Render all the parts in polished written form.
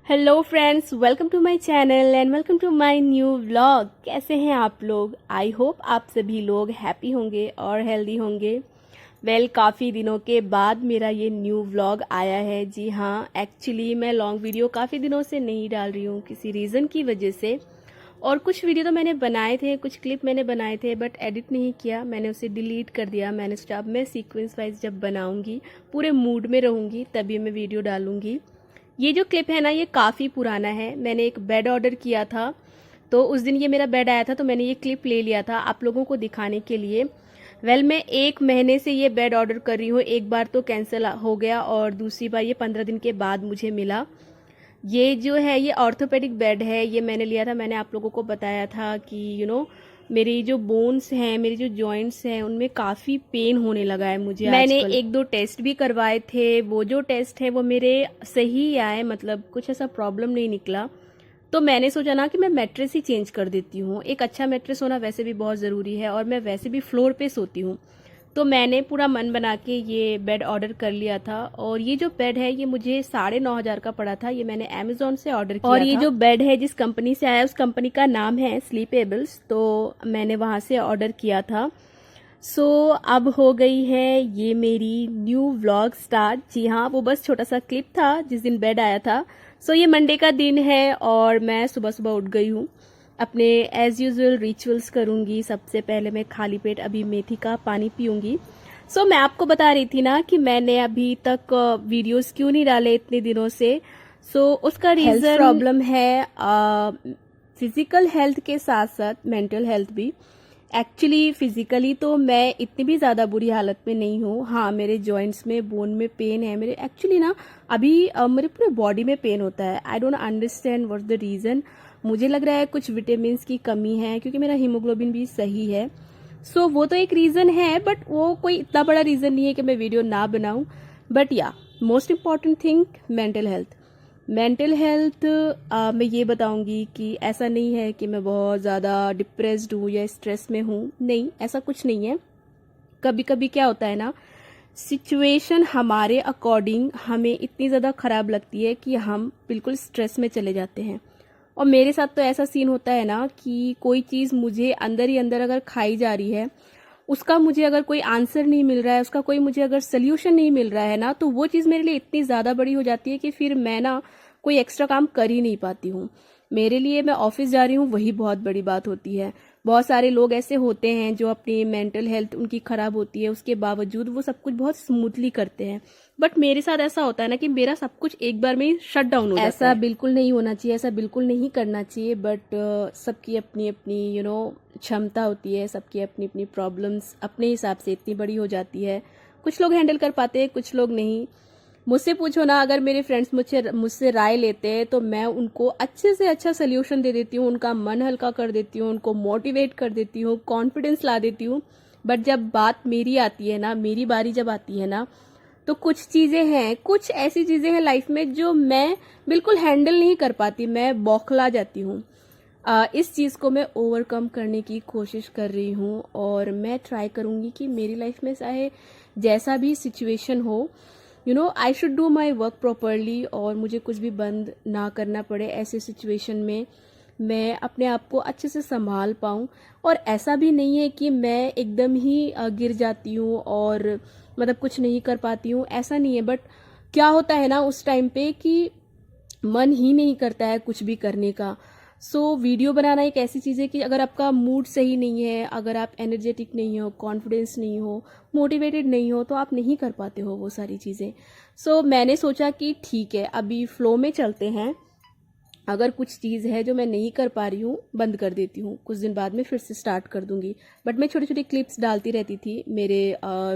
Hello friends, welcome to my channel and welcome to my new vlog. कैसे हैं आप लोग? आई होप आप सभी लोग हैप्पी होंगे और हेल्दी होंगे। काफ़ी दिनों के बाद मेरा ये न्यू व्लॉग आया है। जी हाँ, एक्चुअली मैं लॉन्ग वीडियो काफ़ी दिनों से नहीं डाल रही हूँ किसी रीज़न की वजह से। और कुछ वीडियो तो मैंने बनाए थे, कुछ क्लिप मैंने बनाए थे, बट एडिट नहीं किया, मैंने उसे डिलीट कर दिया। मैंने सोचा अब मैं सीक्वेंस वाइज जब बनाऊंगी, पूरे मूड में रहूंगी, तभी मैं वीडियो डालूंगी। ये जो क्लिप है ना, ये काफ़ी पुराना है। मैंने एक बेड ऑर्डर किया था, तो उस दिन ये मेरा बेड आया था, तो मैंने ये क्लिप ले लिया था आप लोगों को दिखाने के लिए। मैं 1 महीने से ये बेड ऑर्डर कर रही हूँ। एक बार तो कैंसिल हो गया और दूसरी बार ये 15 दिन के बाद मुझे मिला। ये जो है ये ऑर्थोपेडिक बेड है। ये मैंने लिया था, मैंने आप लोगों को बताया था कि मेरी जो बोन्स हैं, मेरी जो जॉइंट्स हैं, उनमें काफ़ी पेन होने लगा है मुझे। मैंने 1-2 टेस्ट भी करवाए थे। वो जो टेस्ट है वो मेरे सही आए, मतलब कुछ ऐसा प्रॉब्लम नहीं निकला। तो मैंने सोचा ना कि मैं मैट्रेस ही चेंज कर देती हूँ। एक अच्छा मैट्रेस होना वैसे भी बहुत ज़रूरी है, और मैं वैसे भी फ्लोर पे सोती हूँ। तो मैंने पूरा मन बना के ये बेड ऑर्डर कर लिया था। और ये जो बेड है ये मुझे 9,500 का पड़ा था। ये मैंने अमेजोन से ऑर्डर किया था। और ये जो बेड है जिस कंपनी से आया, उस कंपनी का नाम है स्लीपेबल्स। तो मैंने वहाँ से ऑर्डर किया था। अब हो गई है ये मेरी न्यू व्लॉग स्टार्ट। जी हाँ, वो बस छोटा सा क्लिप था जिस दिन बेड आया था। ये मंडे का दिन है और मैं सुबह सुबह उठ गई हूँ। अपने एज यूजुअल रिचुअल्स करूंगी। सबसे पहले मैं खाली पेट अभी मेथी का पानी पीऊंगी। मैं आपको बता रही थी ना कि मैंने अभी तक वीडियोस क्यों नहीं डाले इतने दिनों से। उसका रीजन प्रॉब्लम है, फिजिकल हेल्थ के साथ साथ मेंटल हेल्थ भी। एक्चुअली फिजिकली तो मैं इतनी भी ज़्यादा बुरी हालत में नहीं हूँ। हाँ, मेरे जॉइंट्स में, बोन में पेन है मेरे। एक्चुअली ना अभी मेरे पूरे बॉडी में पेन होता है। I don't understand what the reason. मुझे लग रहा है कुछ विटामिन की कमी है, क्योंकि मेरा हीमोग्लोबिन भी सही है। वो तो एक रीज़न है, बट वो कोई इतना बड़ा रीज़न नहीं है कि मैं वीडियो ना बनाऊँ। बट या most important thing, mental health. मैं ये बताऊंगी कि ऐसा नहीं है कि मैं बहुत ज़्यादा डिप्रेस्ड हूँ या स्ट्रेस में हूँ। नहीं, ऐसा कुछ नहीं है। कभी कभी क्या होता है ना, सिचुएशन हमारे अकॉर्डिंग हमें इतनी ज़्यादा ख़राब लगती है कि हम बिल्कुल स्ट्रेस में चले जाते हैं। और मेरे साथ तो ऐसा सीन होता है ना कि कोई चीज़ मुझे अंदर ही अंदर अगर खाई जा रही है, उसका मुझे अगर कोई आंसर नहीं मिल रहा है, उसका कोई मुझे अगर सोल्यूशन नहीं मिल रहा है ना, तो वो चीज़ मेरे लिए इतनी ज़्यादा बड़ी हो जाती है कि फिर मैं ना कोई एक्स्ट्रा काम कर ही नहीं पाती हूँ। मेरे लिए मैं ऑफिस जा रही हूँ वही बहुत बड़ी बात होती है। बहुत सारे लोग ऐसे होते हैं जो अपनी मेंटल हेल्थ उनकी खराब होती है, उसके बावजूद वो सब कुछ बहुत स्मूथली करते हैं। बट मेरे साथ ऐसा होता है ना कि मेरा सब कुछ एक बार में ही शट डाउन हो जाता है। ऐसा बिल्कुल नहीं होना चाहिए, ऐसा बिल्कुल नहीं करना चाहिए। बट सबकी अपनी अपनी क्षमता होती है, सबकी अपनी अपनी प्रॉब्लम्स अपने हिसाब से इतनी बड़ी हो जाती है। कुछ लोग हैंडल कर पाते हैं, कुछ लोग नहीं। मुझसे पूछो ना, अगर मेरे फ्रेंड्स मुझसे राय लेते हैं तो मैं उनको अच्छे से अच्छा सोल्यूशन दे देती हूँ, उनका मन हल्का कर देती हूँ, उनको मोटिवेट कर देती हूँ, कॉन्फिडेंस ला देती हूँ। बट जब बात मेरी आती है ना, मेरी बारी जब आती है ना, तो कुछ चीज़ें हैं, कुछ ऐसी चीज़ें हैं लाइफ में जो मैं बिल्कुल हैंडल नहीं कर पाती, मैं बौखला जाती हूँ। इस चीज़ को मैं ओवरकम करने की कोशिश कर रही हूँ, और मैं ट्राई करूँगी कि मेरी लाइफ में चाहे जैसा भी सिचुएशन हो, I should do my work properly, और मुझे कुछ भी बंद ना करना पड़े। ऐसे सिचुएशन में मैं अपने आप को अच्छे से संभाल पाऊँ। और ऐसा भी नहीं है कि मैं एकदम ही गिर जाती हूँ और मतलब कुछ नहीं कर पाती हूँ, ऐसा नहीं है। बट क्या होता है ना उस टाइम पे कि मन ही नहीं करता है कुछ भी करने का। वीडियो बनाना एक ऐसी चीज़ है कि अगर आपका मूड सही नहीं है, अगर आप एनर्जेटिक नहीं हो, कॉन्फिडेंस नहीं हो, मोटिवेटेड नहीं हो, तो आप नहीं कर पाते हो वो सारी चीज़ें। मैंने सोचा कि ठीक है, अभी फ्लो में चलते हैं। अगर कुछ चीज़ है जो मैं नहीं कर पा रही हूँ, बंद कर देती हूँ, कुछ दिन बाद में फिर से स्टार्ट कर दूंगी। बट मैं छोटी छोटी क्लिप्स डालती रहती थी मेरे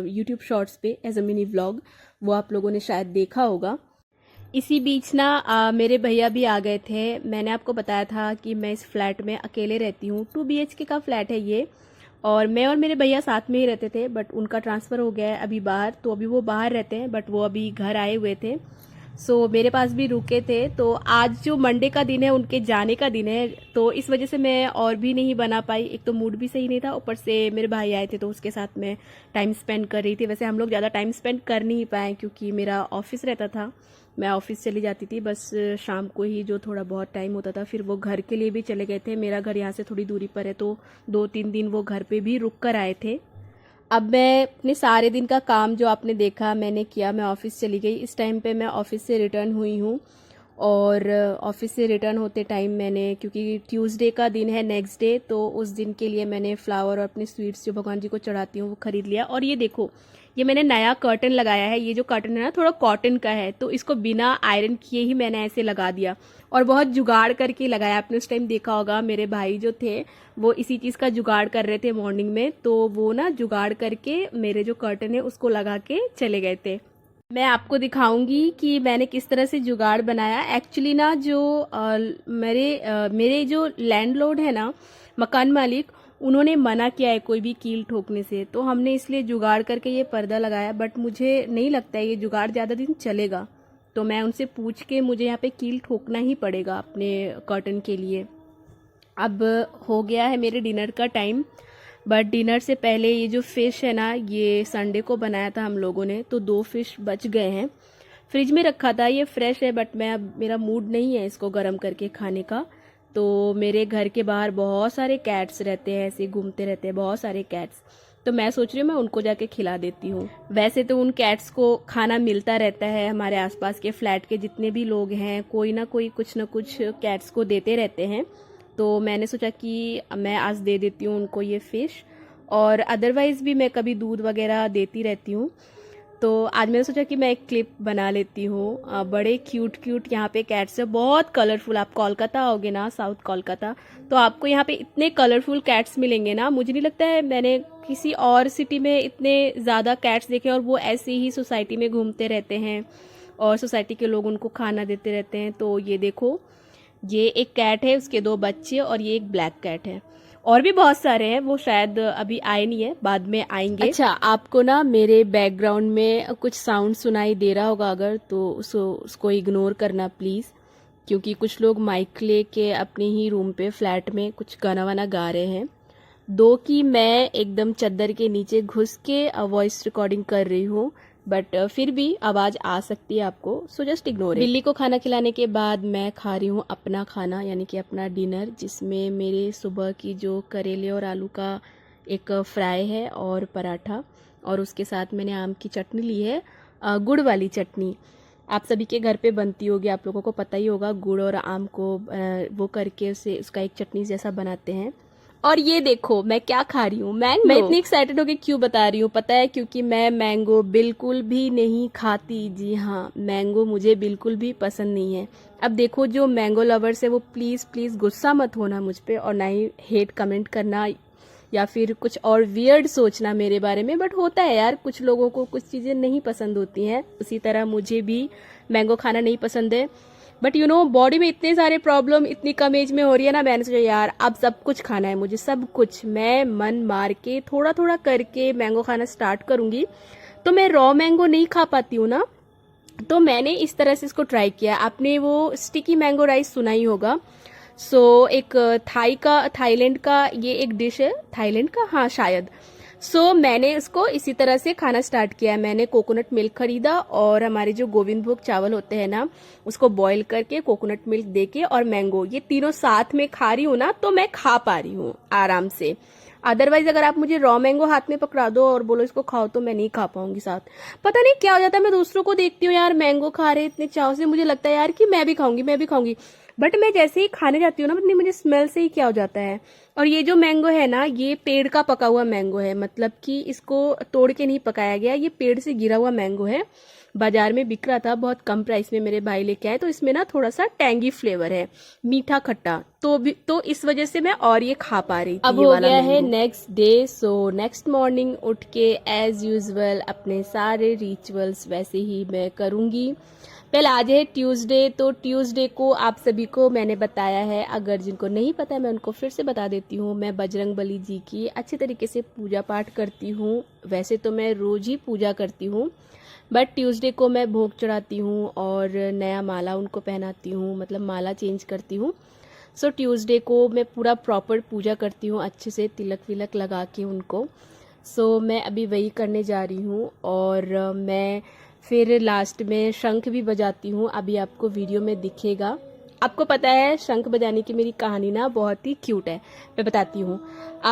यूट्यूब शॉर्ट्स पे एज अ मिनी व्लॉग। वो आप लोगों ने शायद देखा होगा। इसी बीच ना मेरे भैया भी आ गए थे। मैंने आपको बताया था कि मैं इस फ्लैट में अकेले रहती हूँ। 2 BHK का फ्लैट है ये, और मैं और मेरे भैया साथ में ही रहते थे। बट उनका ट्रांसफ़र हो गया है अभी बाहर, तो अभी वो बाहर रहते हैं, बट वो अभी घर आए हुए थे। मेरे पास भी रुके थे। तो आज जो मंडे का दिन है उनके जाने का दिन है, तो इस वजह से मैं और भी नहीं बना पाई। एक तो मूड भी सही नहीं था, ऊपर से मेरे भाई आए थे तो उसके साथ मैं टाइम स्पेंड कर रही थी। वैसे हम लोग ज़्यादा टाइम स्पेंड कर नहीं पाए क्योंकि मेरा ऑफिस रहता था, मैं ऑफिस चली जाती थी बस शाम को ही जो थोड़ा बहुत टाइम होता था। फिर वो घर के लिए भी चले गए थे, मेरा घर यहाँ से थोड़ी दूरी पर है, तो 2-3 दिन वो घर पे भी रुक कर आए थे। अब मैं अपने सारे दिन का काम जो आपने देखा मैंने किया, मैं ऑफिस चली गई। इस टाइम पे मैं ऑफिस से रिटर्न हुई हूँ, और ऑफिस से रिटर्न होते टाइम मैंने, क्योंकि ट्यूसडे का दिन है नेक्स्ट डे, तो उस दिन के लिए मैंने फ्लावर और अपने स्वीट्स जो भगवान जी को चढ़ाती हूँ वो खरीद लिया। और ये देखो, ये मैंने नया कर्टन लगाया है। ये जो कर्टन है ना थोड़ा कॉटन का है, तो इसको बिना आयरन किए ही मैंने ऐसे लगा दिया, और बहुत जुगाड़ करके लगाया। आपने उस टाइम देखा होगा मेरे भाई जो थे वो इसी चीज़ का जुगाड़ कर रहे थे मॉर्निंग में, तो वो ना जुगाड़ करके मेरे जो कर्टन है उसको लगा के चले गए थे। मैं आपको दिखाऊंगी कि मैंने किस तरह से जुगाड़ बनाया। एक्चुअली ना जो मेरे जो लैंडलॉर्ड है ना, मकान मालिक, उन्होंने मना किया है कोई भी कील ठोकने से, तो हमने इसलिए जुगाड़ करके ये पर्दा लगाया। बट मुझे नहीं लगता है ये जुगाड़ ज़्यादा दिन चलेगा, तो मैं उनसे पूछ के मुझे यहाँ पे कील ठोकना ही पड़ेगा अपने कर्टन के लिए। अब हो गया है मेरे डिनर का टाइम, बट डिनर से पहले ये जो फ़िश है ना, ये संडे को बनाया था हम लोगों ने, तो 2 फिश बच गए हैं। फ्रिज में रखा था, ये फ्रेश है, बट मैं अब मेरा मूड नहीं है इसको गर्म करके खाने का। तो मेरे घर के बाहर बहुत सारे कैट्स रहते हैं, ऐसे घूमते रहते हैं बहुत सारे कैट्स, तो मैं सोच रही हूँ मैं उनको जाके खिला देती हूँ। वैसे तो उन कैट्स को खाना मिलता रहता है, हमारे आसपास के फ्लैट के जितने भी लोग हैं कोई ना कोई कुछ ना कुछ कैट्स को देते रहते हैं, तो मैंने सोचा कि मैं आज दे देती हूँ उनको ये फ़िश। और अदरवाइज़ भी मैं कभी दूध वगैरह देती रहती हूँ, तो आज मैंने सोचा कि मैं एक क्लिप बना लेती हूँ। बड़े क्यूट क्यूट यहाँ पे कैट्स है, बहुत कलरफुल। आप कोलकाता आओगे ना, साउथ कोलकाता, तो आपको यहाँ पे इतने कलरफुल कैट्स मिलेंगे ना, मुझे नहीं लगता है मैंने किसी और सिटी में इतने ज़्यादा कैट्स देखे। और वो ऐसे ही सोसाइटी में घूमते रहते हैं और सोसाइटी के लोग उनको खाना देते रहते हैं। तो ये देखो, ये एक कैट है, उसके 2 बच्चे, और ये एक ब्लैक कैट है। और भी बहुत सारे हैं, वो शायद अभी आए नहीं है, बाद में आएंगे। अच्छा, आपको ना मेरे बैकग्राउंड में कुछ साउंड सुनाई दे रहा होगा अगर, तो उसको इग्नोर करना प्लीज़, क्योंकि कुछ लोग माइक लेके अपने ही रूम पे फ्लैट में कुछ गाना वाना गा रहे हैं। 2 की मैं एकदम चद्दर के नीचे घुस के वॉइस रिकॉर्डिंग कर रही हूँ, बट फिर भी आवाज़ आ सकती है आपको, सो जस्ट इग्नोर। बिल्ली को खाना खिलाने के बाद मैं खा रही हूँ अपना खाना, यानी कि अपना डिनर, जिसमें मेरे सुबह की जो करेले और आलू का एक फ्राई है और पराठा, और उसके साथ मैंने आम की चटनी ली है, गुड़ वाली चटनी। आप सभी के घर पे बनती होगी, आप लोगों को पता ही होगा, गुड़ और आम को वो करके उसका एक चटनी जैसा बनाते हैं। और ये देखो मैं क्या खा रही हूँ, मैंगो। मैं इतनी एक्साइटेड होकर क्यों बता रही हूँ पता है, क्योंकि मैं मैंगो बिल्कुल भी नहीं खाती। जी हाँ, मैंगो मुझे बिल्कुल भी पसंद नहीं है। अब देखो, जो मैंगो लवर्स है वो प्लीज़ प्लीज़ गुस्सा मत होना मुझ पे, और ना ही हेट कमेंट करना या फिर कुछ और वियर्ड सोचना मेरे बारे में। बट होता है यार, कुछ लोगों को कुछ चीज़ें नहीं पसंद होती हैं, उसी तरह मुझे भी मैंगो खाना नहीं पसंद है। बट यू नो, बॉडी में इतने सारे प्रॉब्लम इतनी कम एज में हो रही है ना, मैंने सोचा यार अब सब कुछ खाना है मुझे, सब कुछ। मैं मन मार के थोड़ा थोड़ा करके मैंगो खाना स्टार्ट करूंगी। तो मैं रॉ मैंगो नहीं खा पाती हूँ ना, तो मैंने इस तरह से इसको ट्राई किया। आपने वो स्टिकी मैंगो राइस सुना ही होगा। एक थाईलैंड का ये एक डिश है, थाईलैंड का, हाँ शायद। मैंने उसको इसी तरह से खाना स्टार्ट किया। मैंने कोकोनट मिल्क खरीदा, और हमारे जो गोविंद भोग चावल होते हैं ना, उसको बॉईल करके कोकोनट मिल्क देके और मैंगो, ये तीनों साथ में खा रही हूँ ना, तो मैं खा पा रही हूँ आराम से। अदरवाइज अगर आप मुझे रॉ मैंगो हाथ में पकड़ा दो और बोलो इसको खाओ, तो मैं नहीं खा पाऊंगी साथ। पता नहीं क्या हो जाता है, मैं दूसरों को देखती हूँ यार मैंगो खा रहे इतने चाव से, मुझे लगता है यार कि मैं भी खाऊंगी। बट मैं जैसे ही खाने जाती हूँ ना, पता नहीं मुझे स्मेल से ही क्या हो जाता है। और ये जो मैंगो है ना, ये पेड़ का पका हुआ मैंगो है, मतलब कि इसको तोड़ के नहीं पकाया गया, ये पेड़ से गिरा हुआ मैंगो है। बाजार में बिक रहा था, बहुत कम प्राइस में मेरे भाई लेके आए, तो इसमें ना थोड़ा सा टैंगी फ्लेवर है, मीठा खट्टा, तो इस वजह से मैं और ये खा पा रही थी। अब हो गया है नेक्स्ट डे, नेक्स्ट मॉर्निंग उठ के एज यूजुअल अपने सारे रिचुअल्स वैसे ही मैं करूंगी। पहले आज है ट्यूसडे, तो ट्यूसडे को आप सभी को मैंने बताया है, अगर जिनको नहीं पता है मैं उनको फिर से बता देती हूँ। मैं बजरंग बली जी की अच्छे तरीके से पूजा पाठ करती हूँ। वैसे तो मैं रोज ही पूजा करती हूँ, बट ट्यूसडे को मैं भोग चढ़ाती हूँ और नया माला उनको पहनाती हूँ, मतलब माला चेंज करती हूँ। सो ट्यूसडे को मैं पूरा प्रॉपर पूजा करती हूँ, अच्छे से तिलक विलक लगा के उनको। सो मैं अभी वही करने जा रही हूँ और मैं फिर लास्ट में शंख भी बजाती हूँ, अभी आपको वीडियो में दिखेगा। आपको पता है शंख बजाने की मेरी कहानी ना बहुत ही क्यूट है, मैं बताती हूँ।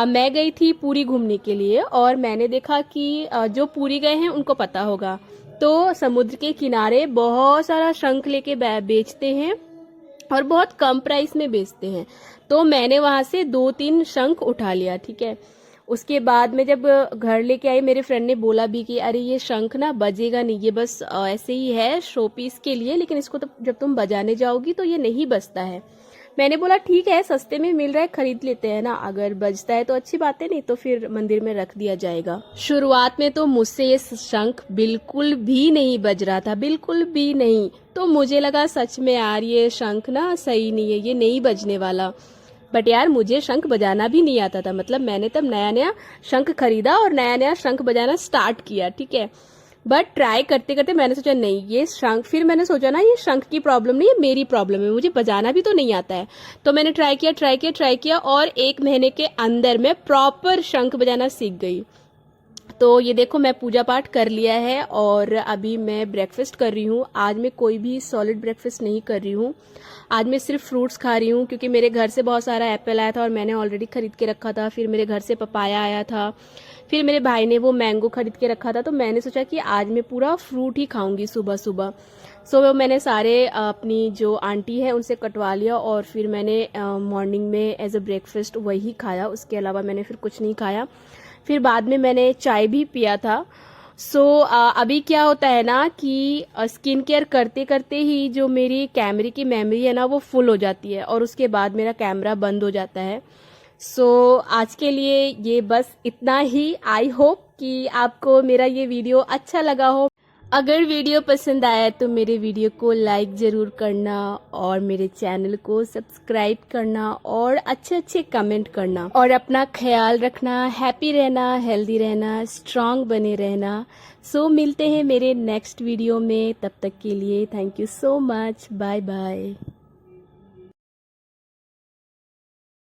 मैं गई थी पुरी घूमने के लिए और मैंने देखा कि जो पुरी गए हैं उनको पता होगा, तो समुद्र के किनारे बहुत सारा शंख लेके बेचते हैं और बहुत कम प्राइस में बेचते हैं। तो मैंने वहां से 2-3 शंख उठा लिया, ठीक है। उसके बाद में जब घर लेके आई, मेरे फ्रेंड ने बोला भी कि अरे ये शंख ना बजेगा नहीं, ये बस ऐसे ही है शो पीस के लिए, लेकिन इसको तो जब तुम बजाने जाओगी तो ये नहीं बजता है। मैंने बोला ठीक है, सस्ते में मिल रहा है, खरीद लेते हैं ना, अगर बजता है तो अच्छी बात है, नहीं तो फिर मंदिर में रख दिया जाएगा। शुरुआत में तो मुझसे ये शंख बिल्कुल भी नहीं बज रहा था, बिल्कुल भी नहीं। तो मुझे लगा सच में यार ये शंख ना सही नहीं है, ये नहीं बजने वाला। बट यार मुझे शंख बजाना भी नहीं आता था, मतलब मैंने तब नया नया शंख खरीदा और नया नया शंख बजाना स्टार्ट किया, ठीक है। बट ट्राई करते करते मैंने सोचा नहीं ये शंख, फिर मैंने सोचा ना ये शंख की प्रॉब्लम नहीं है, मेरी प्रॉब्लम है, मुझे बजाना भी तो नहीं आता है। तो मैंने ट्राई किया और 1 महीने के अंदर मैं प्रॉपर शंख बजाना सीख गई। तो ये देखो मैं पूजा पाठ कर लिया है और अभी मैं ब्रेकफास्ट कर रही हूँ। आज मैं कोई भी सॉलिड ब्रेकफास्ट नहीं कर रही हूँ, आज मैं सिर्फ फ्रूट्स खा रही हूँ, क्योंकि मेरे घर से बहुत सारा एप्पल आया था और मैंने ऑलरेडी खरीद के रखा था। फिर मेरे घर से पपाया आया था, फिर मेरे भाई ने वो मैंगो खरीद के रखा था, तो मैंने सोचा कि आज मैं पूरा फ्रूट ही खाऊंगी सुबह सुबह। सो मैंने सारे अपनी जो आंटी है उनसे कटवा लिया और फिर मैंने मॉर्निंग में एज अ ब्रेकफास्ट वही खाया, उसके अलावा मैंने फिर कुछ नहीं खाया। फिर बाद में मैंने चाय भी पिया था। सो अभी क्या होता है ना कि स्किन केयर करते करते ही जो मेरी कैमरे की मेमोरी है ना वो फुल हो जाती है और उसके बाद मेरा कैमरा बंद हो जाता है। सो आज के लिए ये बस इतना ही। आई होप कि आपको मेरा ये वीडियो अच्छा लगा हो। अगर वीडियो पसंद आया तो मेरे वीडियो को लाइक ज़रूर करना और मेरे चैनल को सब्सक्राइब करना और अच्छे अच्छे कमेंट करना और अपना ख्याल रखना, हैप्पी रहना, हेल्दी रहना, स्ट्रांग बने रहना। सो मिलते हैं मेरे नेक्स्ट वीडियो में, तब तक के लिए thank you so much, bye bye.